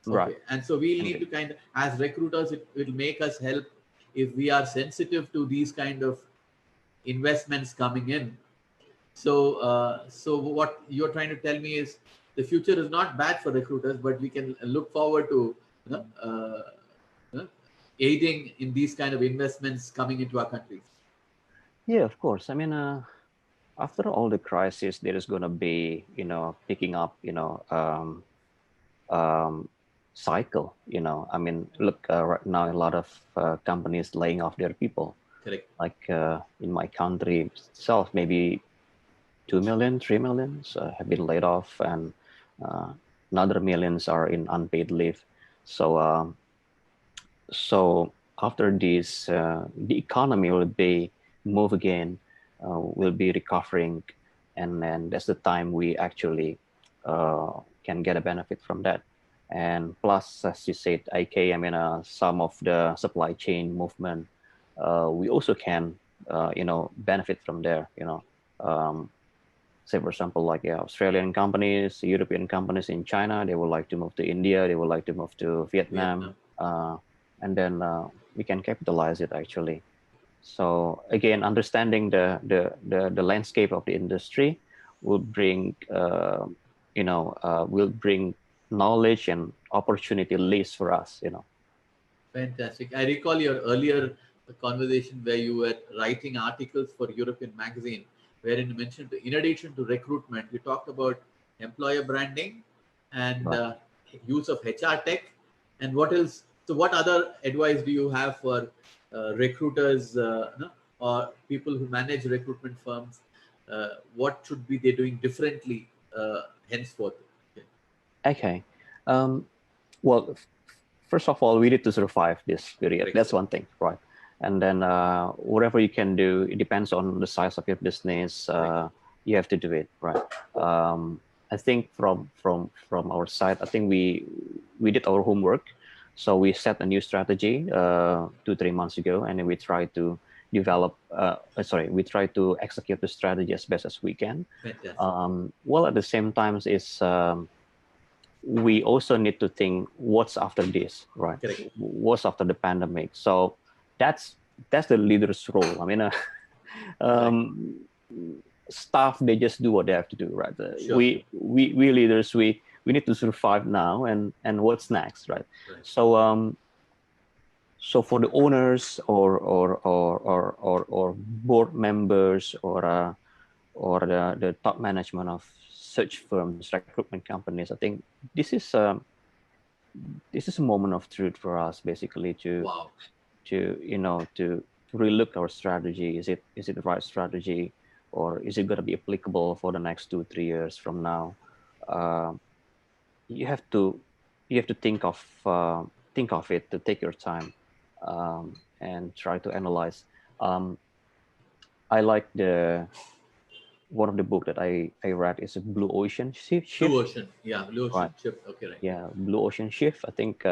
Right. Okay. And so we'll need to Indeed. kind of, as recruiters, it will make us help if we are sensitive to these kind of investments coming in. So what you're trying to tell me is the future is not bad for recruiters, but we can look forward to you know, you know, aiding in these kind of investments coming into our countries. Yeah, of course. I mean, after all the crisis, there is going to be, picking up, um, cycle. I mean, look, right now, a lot of companies laying off their people. Correct. Like in my country itself, maybe 2 million, 3 millions have been laid off, and uh, another millions are in unpaid leave. So after this, the economy will be move again, will be recovering, and then that's the time we actually can get a benefit from that. And plus, as you said, I mean, some of the supply chain movement, we also can, benefit from there. Um, Say for example, like Australian companies, European companies in China, they would like to move to India, they would like to move to Vietnam. Vietnam, and then we can capitalize it actually. So again, understanding the landscape of the industry will bring will bring knowledge and opportunity list for us. Fantastic. I recall your earlier conversation where you were writing articles for European magazine, wherein you mentioned, in addition to recruitment, you talked about employer branding and Right. use of HR tech. And what else? So, what other advice do you have for recruiters no, or people who manage recruitment firms? What should be they doing differently henceforth? Okay. Okay. Um, well, first of all, we need to survive this period. Correct. That's one thing, right? And then whatever you can do, it depends on the size of your business. Correct. You have to do it, right? I think from our side, I think we did our homework. So we set a new strategy 2-3 months ago, and then we try to develop. We try to execute the strategy as best as we can. Fantastic. Well, at the same time, is we also need to think what's after this, right? Correct. What's after the pandemic? So that's the leader's role. I mean, Right. um, staff, they just do what they have to do, right? Sure. We leaders, we need to survive now, and what's next, right? Right. So for the owners or board members or the top management of such firms, recruitment companies, I think this is this is a moment of truth for us, basically, Wow. to relook our strategy. Is it the right strategy, or is it going to be applicable for the next 2-3 years from now? Uh, you have to think of it, to take your time, and try to analyze. Um, I like the one of the book that I read is a Blue Ocean Blue Shift, Ocean. Yeah, Blue right? Ocean ship. Okay, right. Yeah, Blue Ocean Shift. I think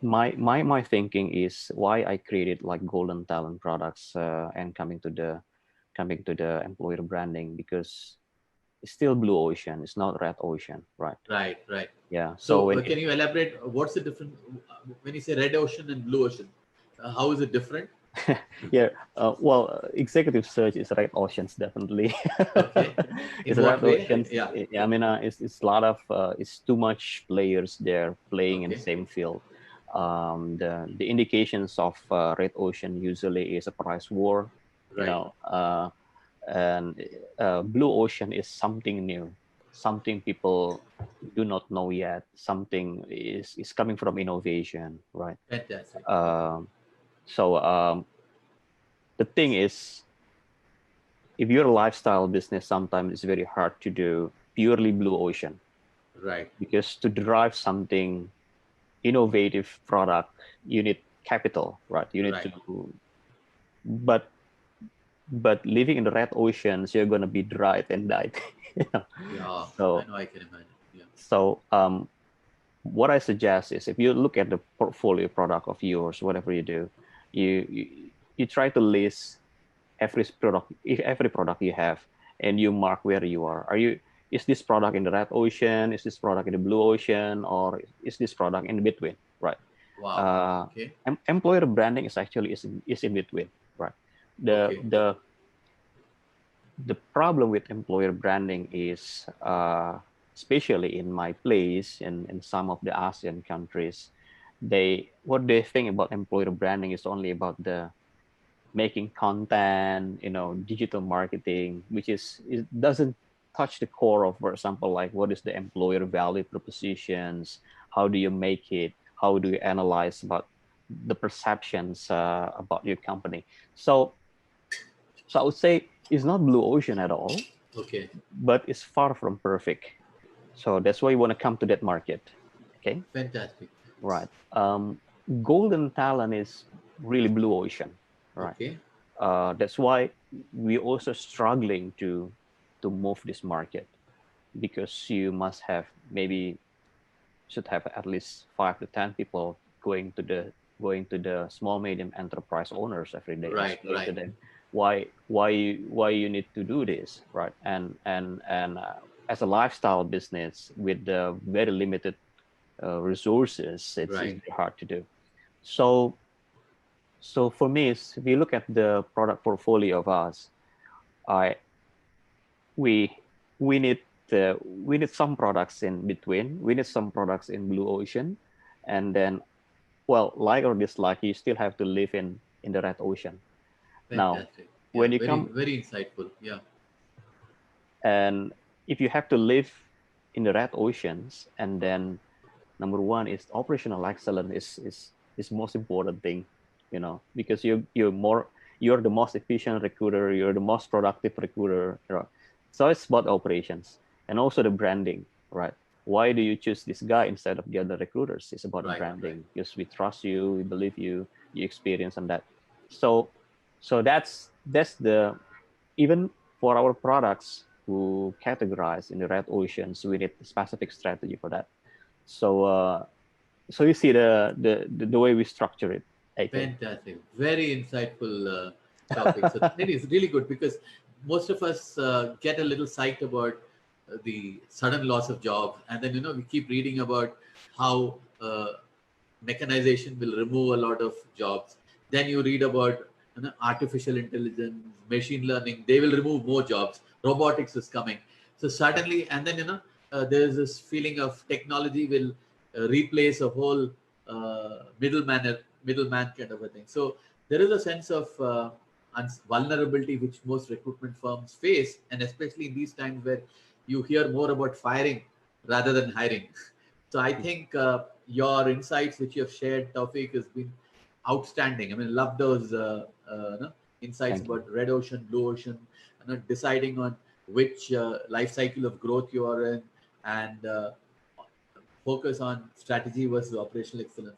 my thinking is why I created like golden talent products, and coming to the employer branding, because it's still blue ocean. It's not red ocean, right? Right, right. Yeah. So So, when can you elaborate what's the difference when you say red ocean and blue ocean? How is it different? yeah, well, executive search is red oceans, definitely. Okay. It's In red what way? oceans. Yeah. I mean, it's a lot of it's too much players there playing in the Okay. same field. The indications of red ocean usually is a price war, you Right. know, and blue ocean is something new, something people do not know yet. Something is coming from innovation, right? Fantastic. Um, so the thing is, if you're a lifestyle business, sometimes it's very hard to do purely blue ocean, Right. because to drive something innovative product, you need capital, right? You need Right. to, but living in the red oceans, you're gonna be dried and died. you know? Yeah. I So know. I can imagine. Yeah. so what I suggest is, if you look at the portfolio product of yours, whatever you do, you try to list every product you have, and you mark where you are. is this product in the red ocean? Is this product in the blue ocean? Or is this product in between, right? Wow. Okay. Employer branding is actually is in between, right? The Okay. the the problem with employer branding is, especially in my place in some of the ASEAN countries, what they think about employer branding is only about the making content, digital marketing, which it doesn't touch the core of, for example, like what is the employer value propositions, how do you make it, how do you analyze about the perceptions about your company. So I would say it's not blue ocean at all, Okay. but it's far from perfect. So that's why you want to come to that market. Okay, Fantastic. right. Golden talent is really blue ocean, right? Okay. That's why we're also struggling to move this market, because you must have maybe should have at least 5 to 10 people going to the small medium enterprise owners every day, Right. explain to Right. them why you need to do this, right? And as a lifestyle business with very limited resources, it's Right. very hard to do. So so for me, if you look at the product portfolio of us, I we we need we need some products in between. We need some products in blue ocean, and then, well, like or dislike, you still have to live in the red ocean. Now, Fantastic. Yeah. when you Very come very insightful. Yeah. and if you have to live in the red oceans, and then number one is operational excellence is most important thing, because you're the most efficient recruiter, you're the most productive recruiter, so it's about operations and also the branding, right? Why do you choose this guy instead of the other recruiters? It's about the Right. Right. branding, because we trust you, we believe you, you experience on that. So so that's the even for our products who categorize in the red oceans, we need a specific strategy for that. So you see the way we structure it, AK. Fantastic. Very insightful topic. So it is really good because most of us get a little psyched about the sudden loss of jobs. And then, we keep reading about how mechanization will remove a lot of jobs. Then you read about artificial intelligence, machine learning, they will remove more jobs. Robotics is coming. So suddenly, and then, there's this feeling of technology will replace a whole middleman kind of a thing. So there is a sense of vulnerability which most recruitment firms face, and especially in these times where you hear more about firing rather than hiring. So I think your insights which you have shared, Taufik, has been outstanding. I mean, love those insights Thank you. about red ocean, blue ocean, deciding on which life cycle of growth you are in, and focus on strategy versus operational excellence.